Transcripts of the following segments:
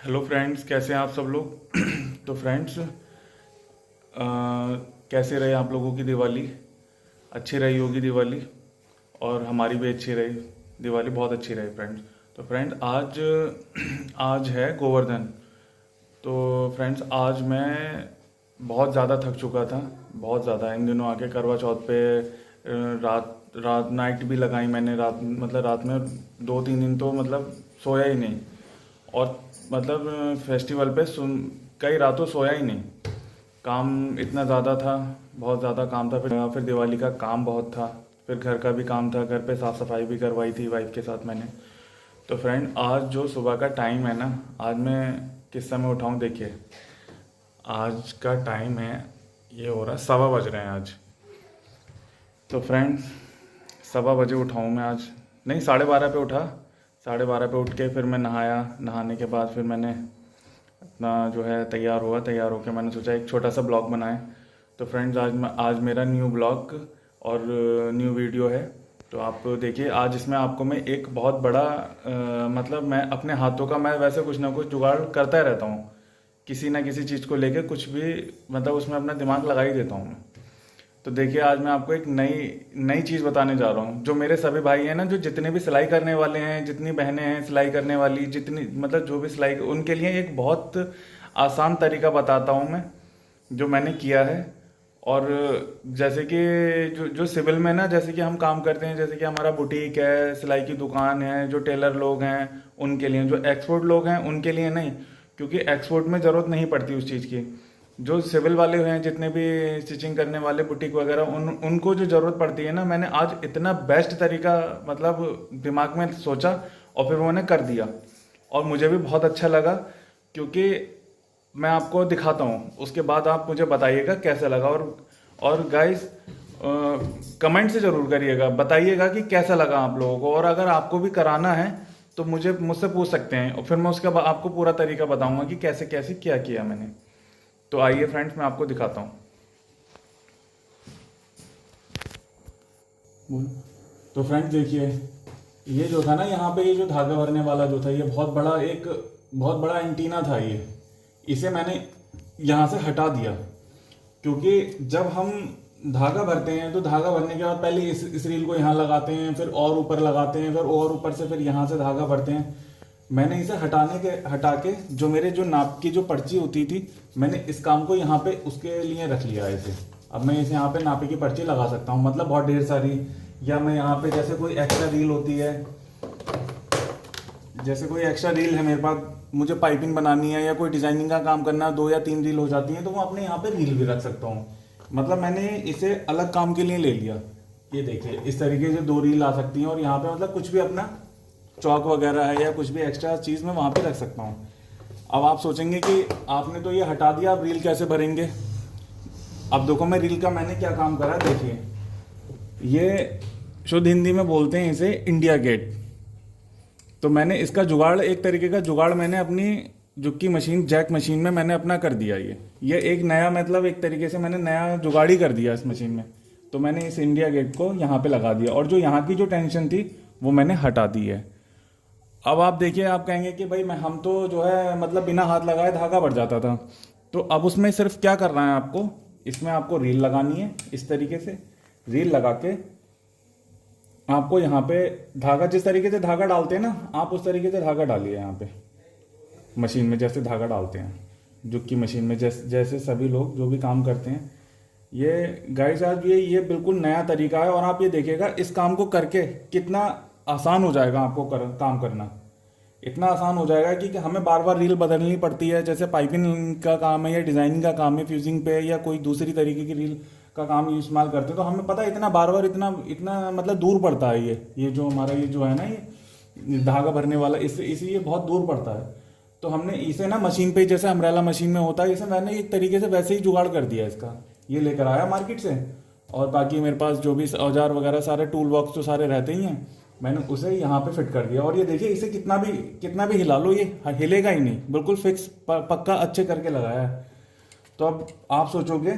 Hello friends, कैसे हैं आप सब लोग। तो फ्रेंड्स, कैसे रहे आप लोगों की दिवाली। अच्छी रही होगी दिवाली, और हमारी भी अच्छी रही। दिवाली बहुत अच्छी रही फ्रेंड्स। तो फ्रेंड आज आज है गोवर्धन। तो फ्रेंड्स, आज मैं बहुत ज़्यादा थक चुका था। बहुत ज़्यादा इन दिनों आके करवा चौथ पे रात रात नाइट भी लगाई मैंने। रात में 2-3 दिन तो सोया ही नहीं। और फेस्टिवल पे सुन कई रातों सोया ही नहीं। काम इतना ज़्यादा था, बहुत ज़्यादा काम था। फिर दिवाली का काम बहुत था। फिर घर का भी काम था, घर पे साफ़ सफाई भी करवाई थी वाइफ के साथ मैंने। तो फ्रेंड, आज जो सुबह का टाइम है ना, आज मैं किस समय उठाऊँ देखिए। आज का टाइम है, ये हो रहा है 1:15 बज रहे हैं आज। तो फ्रेंड्स, 1:15 बजे उठाऊँ मैं आज। नहीं, 12:30 पे उठा। 12:30 पे उठ के फिर मैं नहाया। नहाने के बाद फिर मैंने अपना जो है तैयार हुआ। तैयार होकर मैंने सोचा एक छोटा सा ब्लॉग बनाए। तो फ्रेंड्स, आज मेरा न्यू ब्लॉग और न्यू वीडियो है। तो आप देखिए, आज इसमें आपको मैं एक बहुत बड़ा मैं अपने हाथों का, मैं वैसे कुछ ना कुछ जुगाड़ करता ही रहता हूँ। किसी ना किसी चीज़ को लेके कुछ भी उसमें अपना दिमाग लगा ही देता हूँ मैं। तो देखिए, आज मैं आपको एक नई नई चीज़ बताने जा रहा हूँ। जो मेरे सभी भाई हैं ना, जो जितने भी सिलाई करने वाले हैं, जितनी बहनें हैं सिलाई करने वाली, जितनी जो भी सिलाई, उनके लिए एक बहुत आसान तरीका बताता हूँ मैं, जो मैंने किया है। और जैसे कि जो जो सिविल में ना, जैसे कि हम काम करते हैं, जैसे कि हमारा बुटीक है, सिलाई की दुकान है, जो टेलर लोग हैं उनके लिए। जो एक्सपोर्ट लोग हैं उनके लिए नहीं, क्योंकि एक्सपोर्ट में ज़रूरत नहीं पड़ती उस चीज़ की। जो सिविल वाले हैं, जितने भी स्टिचिंग करने वाले बुटीक वगैरह, उनको जो ज़रूरत पड़ती है ना, मैंने आज इतना बेस्ट तरीका दिमाग में सोचा और फिर मैंने कर दिया। और मुझे भी बहुत अच्छा लगा, क्योंकि मैं आपको दिखाता हूँ, उसके बाद आप मुझे बताइएगा कैसा लगा। और गाइस, कमेंट से ज़रूर करिएगा, बताइएगा कि कैसा लगा आप लोगों को। और अगर आपको भी कराना है तो मुझसे पूछ सकते हैं, और फिर मैं उसके बाद आपको पूरा तरीका बताऊंगा कि कैसे कैसे क्या किया मैंने। तो आइए फ्रेंड्स, मैं आपको दिखाता हूँ। तो फ्रेंड्स देखिए, ये जो था ना यहाँ पे, ये जो धागा भरने वाला जो था, ये बहुत बड़ा एंटीना था ये। इसे मैंने यहाँ से हटा दिया, क्योंकि जब हम धागा भरते हैं तो धागा भरने के बाद पहले इस रील को यहाँ लगाते हैं, फिर और ऊपर लगाते हैं, फिर और ऊपर से फिर यहाँ से धागा भरते हैं। मैंने इसे हटा के जो मेरे जो नाप की जो पर्ची होती थी, मैंने इस काम को यहाँ पे उसके लिए रख लिया है इसे। अब मैं इसे यहाँ पे नापे की पर्ची लगा सकता हूँ, बहुत ढेर सारी। या मैं यहाँ पे जैसे कोई एक्स्ट्रा रील होती है, जैसे कोई एक्स्ट्रा रील है मेरे पास, मुझे पाइपिंग बनानी है या कोई डिजाइनिंग का काम करना है, 2 या 3 रील हो जाती हैं, तो मैं अपने यहाँ पे रील भी रख सकता हूँ। मैंने इसे अलग काम के लिए ले लिया। ये देखिए, इस तरीके से 2 रील आ सकती हैं, और यहाँ पे कुछ भी अपना चौक वगैरह है या कुछ भी एक्स्ट्रा चीज़ मैं वहाँ पे रख सकता हूँ। अब आप सोचेंगे कि आपने तो ये हटा दिया, अब रील कैसे भरेंगे। अब देखो, मैं रील का मैंने क्या काम करा, देखिए। ये शुद्ध हिंदी में बोलते हैं इसे इंडिया गेट। तो मैंने इसका जुगाड़, एक तरीके का जुगाड़ मैंने अपनी जुक्की मशीन, जैक मशीन में मैंने अपना कर दिया। ये एक नया, एक तरीके से मैंने नया जुगाड़ ही कर दिया इस मशीन में। तो मैंने इस इंडिया गेट को यहाँ पे लगा दिया, और जो यहाँ की जो टेंशन थी वो मैंने हटा दी है। अब आप देखिए, आप कहेंगे कि भाई हम तो जो है बिना हाथ लगाए धागा बढ़ जाता था। तो अब उसमें सिर्फ क्या करना है आपको, इसमें आपको रील लगानी है। इस तरीके से रील लगा के आपको यहाँ पे धागा, जिस तरीके से धागा डालते हैं ना, आप उस तरीके से धागा डालिए यहाँ पे मशीन में, जैसे धागा डालते हैं जुक्की मशीन में, जैसे सभी लोग जो भी काम करते हैं। ये गाइस, आज ये बिल्कुल नया तरीका है, और आप ये देखिएगा इस काम को करके कितना आसान हो जाएगा आपको काम करना। इतना आसान हो जाएगा कि हमें बार बार रील बदलनी पड़ती है। जैसे पाइपिंग का काम है या डिजाइनिंग का काम है, फ्यूजिंग पे या कोई दूसरी तरीके की रील का काम इस्तेमाल करते हैं, तो हमें पता है इतना बार बार इतना इतना दूर पड़ता है। ये जो हमारा ये जो है ना, ये धागा भरने वाला, इससे ये बहुत दूर पड़ता है। तो हमने इसे ना मशीन पे, जैसे अम्ब्रेला मशीन में होता है, इसे मैंने एक तरीके से वैसे ही जुगाड़ कर दिया इसका। ये लेकर आया मार्केट से, और बाकी मेरे पास जो भी औजार वगैरह सारे टूल बॉक्स तो सारे रहते ही हैं, मैंने उसे यहाँ पे फिट कर दिया। और ये देखिए, इसे कितना भी हिला लो, ये हिलेगा ही नहीं, बिल्कुल फिक्स पक्का अच्छे करके लगाया है। तो अब आप सोचोगे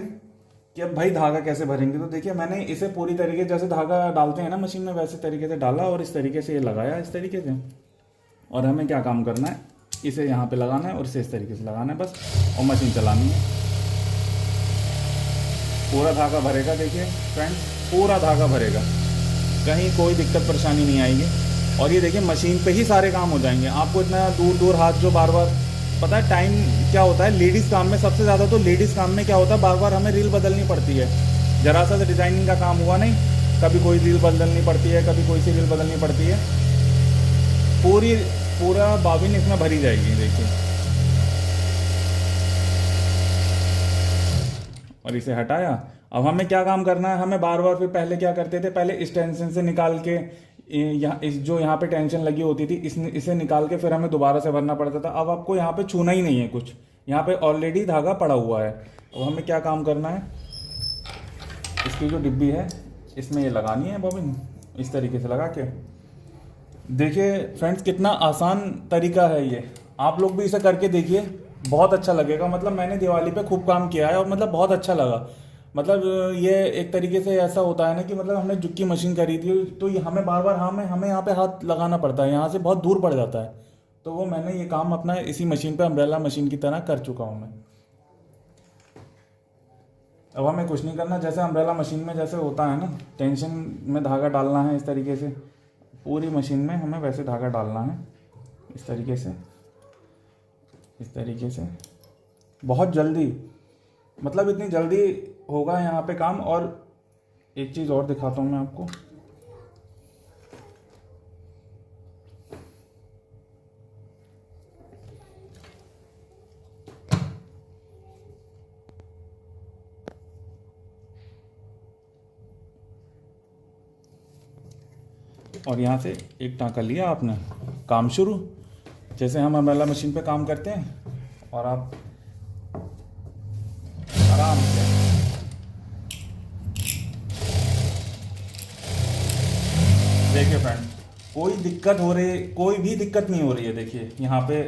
कि अब भाई धागा कैसे भरेंगे, तो देखिए, मैंने इसे पूरी तरीके, जैसे धागा डालते हैं ना मशीन में, वैसे तरीके से डाला और इस तरीके से ये लगाया, इस तरीके से। और हमें क्या काम करना है, इसे यहाँ पे लगाना है और इसे इस तरीके से लगाना है बस, और मशीन चलानी है। पूरा धागा भरेगा, देखिए फ्रेंड्स, पूरा धागा भरेगा, कहीं कोई दिक्कत परेशानी नहीं आएगी। और ये देखिए मशीन पे ही सारे काम हो जाएंगे, आपको इतना दूर दूर हाथ जो बार बार, पता है टाइम क्या होता है लेडीज़ काम में, सबसे ज़्यादा तो लेडीज़ काम में क्या होता है, बार बार हमें रील बदलनी पड़ती है। जरा सा डिज़ाइनिंग का काम हुआ नहीं, कभी कोई रील बदलनी पड़ती है, कभी कोई सी रील बदलनी पड़ती है, पूरा बाबिन इसमें भरी जाएगी, देखिए। और इसे हटाया। अब हमें क्या काम करना है, हमें बार बार, फिर पहले क्या करते थे, पहले इस टेंशन से निकाल के यहाँ इस जो यहाँ पे टेंशन लगी होती थी इसे निकाल के फिर हमें दोबारा से भरना पड़ता था। अब आपको यहाँ पे छूना ही नहीं है कुछ, यहाँ पे ऑलरेडी धागा पड़ा हुआ है। अब हमें क्या काम करना है, इसकी जो डिब्बी है इसमें ये लगानी है बॉबिन, इस तरीके से लगा के। देखिए फ्रेंड्स कितना आसान तरीका है ये, आप लोग भी इसे करके देखिए, बहुत अच्छा लगेगा। मतलब मैंने दिवाली पे खूब काम किया है और मतलब बहुत अच्छा लगा। मतलब ये एक तरीके से ऐसा होता है ना कि मतलब हमने जुक्की मशीन खरीदी तो ये हमें बार बार हमें यहाँ पे हाथ लगाना पड़ता है, यहाँ से बहुत दूर पड़ जाता है। तो वो मैंने ये काम अपना इसी मशीन पे अम्ब्रेला मशीन की तरह कर चुका हूँ मैं। अब हमें कुछ नहीं करना, जैसे अम्ब्रेला मशीन में जैसे होता है ना, टेंशन में धागा डालना है इस तरीके से, पूरी मशीन में हमें वैसे धागा डालना है इस तरीके से, इस तरीके से, बहुत जल्दी, मतलब इतनी जल्दी होगा यहाँ पे काम। और एक चीज़ और दिखाता हूँ मैं आपको, और यहाँ से एक टाँका लिया आपने, काम शुरू। जैसे हम अम्ब्रेला मशीन पे काम करते हैं और आप आराम से देखिए फ्रेंड, कोई दिक्कत हो रही, कोई भी दिक्कत नहीं हो रही है। देखिए यहाँ पे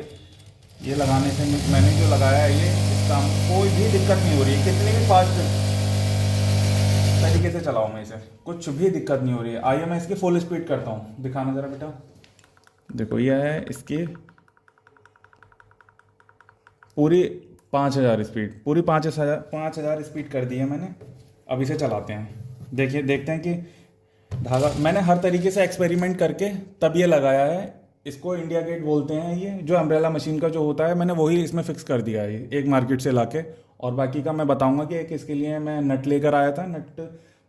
ये लगाने से मैंने जो लगाया है ये, इस काम कोई भी दिक्कत नहीं हो रही है, कितनी भी फास्ट तरीके से चलाऊँ मैं इसे, कुछ भी दिक्कत नहीं हो रही है। आइए मैं इसकी फुल स्पीड करता हूँ, दिखाना ज़रा बेटा। देखो यह है इसकी पूरी 5000 स्पीड, पूरी 5000 स्पीड कर दी है मैंने। अब इसे चलाते हैं, देखिए देखते हैं कि धागा, मैंने हर तरीके से एक्सपेरिमेंट करके तब ये लगाया है। इसको इंडिया गेट बोलते हैं, ये जो अम्ब्रेला मशीन का जो होता है मैंने वही इसमें फिक्स कर दिया है एक मार्केट से लाके। और बाकी का मैं बताऊंगा कि एक इसके लिए मैं नट लेकर आया था, नट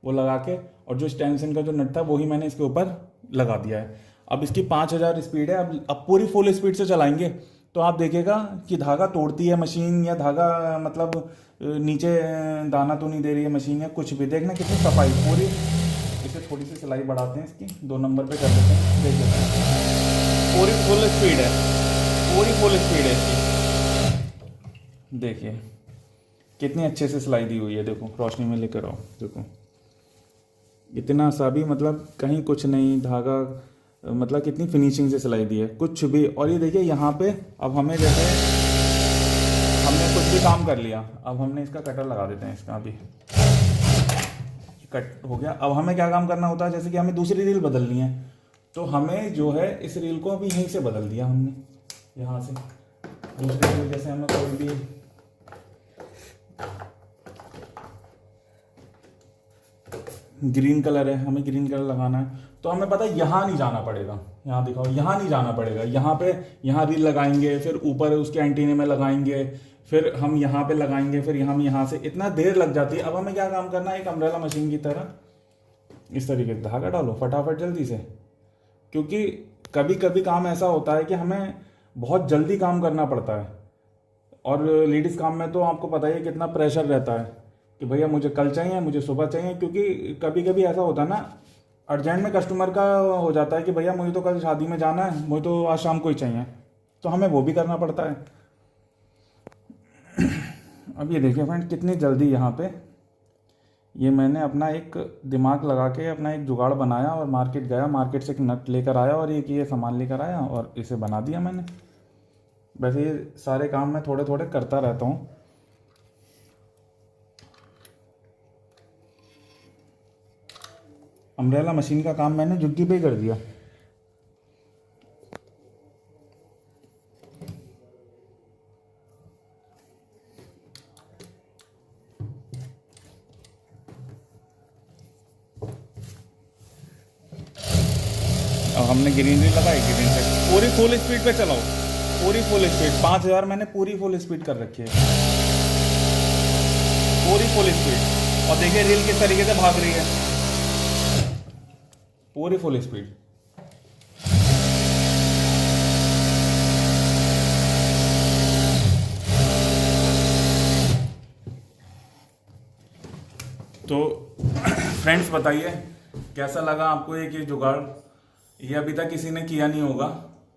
वो लगा के, और जो स्टेंशन का जो नट था वही मैंने इसके ऊपर लगा दिया है। अब इसकी 5000 स्पीड है, अब पूरी फुल स्पीड से चलाएंगे तो आप देखिएगा कि धागा तोड़ती है मशीन, या धागा मतलब नीचे दाना तो नहीं दे रही है मशीन, या कुछ भी। देखना कितनी सफाई पूरी। इसे थोड़ी सी सिलाई बढ़ाते हैं, इसकी 2 नंबर पे कर देते हैं। देखिए पूरी फुल स्पीड है, पूरी फुल स्पीड है इसकी। देखिए कितनी अच्छे से सिलाई दी हुई है, देखो रोशनी में लेकर आओ, देखो इतना सा भी मतलब कहीं कुछ नहीं, धागा मतलब कितनी फिनिशिंग से सिलाई दी है, कुछ भी। और ये देखिए यहाँ पे अब हमें जैसे हमने कुछ भी काम कर लिया, अब हमने इसका कटर लगा देते हैं, इसका अभी कट हो गया। अब हमें क्या काम करना होता है, जैसे कि हमें दूसरी रील बदलनी है, तो हमें जो है इस रील को अभी यहीं से बदल दिया हमने, यहाँ से दूसरी रील। जैसे हमें कोई भी ग्रीन कलर है, हमें ग्रीन कलर लगाना है, तो हमें पता है यहाँ नहीं जाना पड़ेगा, यहाँ दिखाओ, यहाँ नहीं जाना पड़ेगा, यहाँ पे यहाँ रील लगाएंगे, फिर ऊपर उसके एंटीने में लगाएंगे, फिर हम यहाँ पे लगाएंगे, फिर हम यहाँ से, इतना देर लग जाती है। अब हमें क्या काम करना है, एक अम्ब्रेला मशीन की तरह इस तरीके से धागा डालो फटाफट जल्दी से, क्योंकि कभी कभी काम ऐसा होता है कि हमें बहुत जल्दी काम करना पड़ता है। और लेडीज़ काम में तो आपको पता ही है कितना प्रेशर रहता है कि भैया मुझे कल चाहिए, मुझे सुबह चाहिए, क्योंकि कभी कभी ऐसा होता है ना, अर्जेंट में कस्टमर का हो जाता है कि भैया मुझे तो कल शादी में जाना है, मुझे तो आज शाम को ही चाहिए, तो हमें वो भी करना पड़ता है। अब ये देखिए फ्रेंड कितनी जल्दी यहाँ पे ये मैंने अपना एक दिमाग लगा के अपना एक जुगाड़ बनाया और मार्केट गया, मार्केट से एक नट लेकर आया और ये सामान लेकर आया और इसे बना दिया मैंने। वैसे ये सारे काम मैं थोड़े थोड़े करता रहता हूँ। अम्ब्रेला मशीन का काम मैंने जुग्गी पे ही कर दिया। और हमने ग्रीनरी लगाई, ग्रीन से पूरी फुल स्पीड पे चलाओ, पूरी फुल स्पीड। 5000 मैंने पूरी फुल स्पीड कर रखी है, पूरी फुल स्पीड। और देखिए रील किस तरीके से भाग रही है, पूरी फुल स्पीड। तो फ्रेंड्स बताइए कैसा लगा आपको ये जुगाड़। ये अभी तक किसी ने किया नहीं होगा,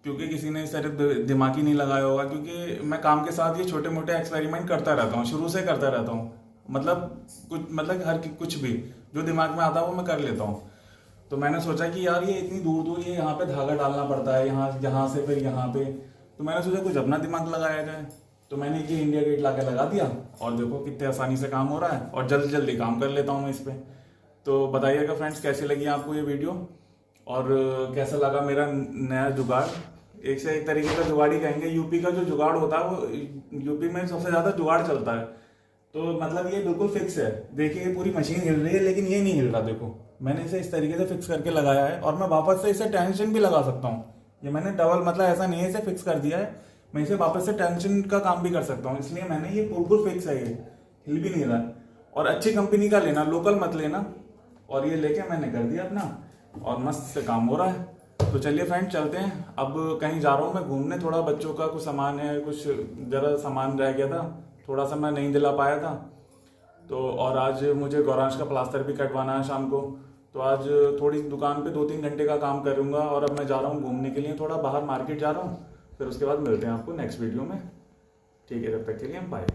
क्योंकि किसी ने इस तरह दिमाग ही नहीं लगाया होगा, क्योंकि मैं काम के साथ ये छोटे मोटे एक्सपेरिमेंट करता रहता हूँ, शुरू से करता रहता हूँ। मतलब हर कुछ भी जो दिमाग में आता है वो मैं कर लेता हूँ। तो मैंने सोचा कि यार ये इतनी दूर दूर ये यहाँ पे धागा डालना पड़ता है, यहाँ से फिर यहाँ पे, तो मैंने सोचा कुछ अपना दिमाग लगाया जाए। तो मैंने ये इंडिया गेट ला के लगा दिया, और देखो कितने आसानी से काम हो रहा है, और जल्दी जल्दी काम कर लेता हूँ मैं इस पर। तो बताइएगा फ्रेंड्स कैसी लगी आपको ये वीडियो, और कैसा लगा मेरा नया जुगाड़। एक से एक तरीके का जुगाड़ ही कहेंगे। यूपी का जो जुगाड़ होता है वो यूपी में सबसे ज़्यादा जुगाड़ चलता है। तो मतलब ये बिल्कुल फिक्स है। देखिए ये पूरी मशीन हिल रही है, लेकिन ये नहीं हिल रहा। देखो मैंने इसे इस तरीके से फिक्स करके लगाया है, और मैं वापस से इसे टेंशन भी लगा सकता हूँ। ये मैंने डबल, मतलब ऐसा नहीं है इसे फिक्स कर दिया है, मैं इसे वापस से टेंशन का काम भी कर सकता हूँ। इसलिए मैंने ये बिल्कुल फिक्स है, ये हिल भी नहीं रहा। और अच्छी कंपनी का लेना, लोकल मत लेना। और ये लेके मैंने कर दिया अपना, और मस्त से काम हो रहा है। तो चलिए फ्रेंड चलते हैं। अब कहीं जा रहा हूँ मैं घूमने, थोड़ा बच्चों का कुछ सामान है, कुछ ज़रा सामान रह गया था, थोड़ा सा मैं नहीं दिला पाया था। तो और आज मुझे गौरांश का प्लास्टर भी कटवाना है शाम को। तो आज थोड़ी दुकान पे 2-3 घंटे का काम करूँगा, और अब मैं जा रहा हूँ घूमने के लिए, थोड़ा बाहर मार्केट जा रहा हूँ। फिर उसके बाद मिलते हैं आपको नेक्स्ट वीडियो में। ठीक है, तब तक के लिए बाय।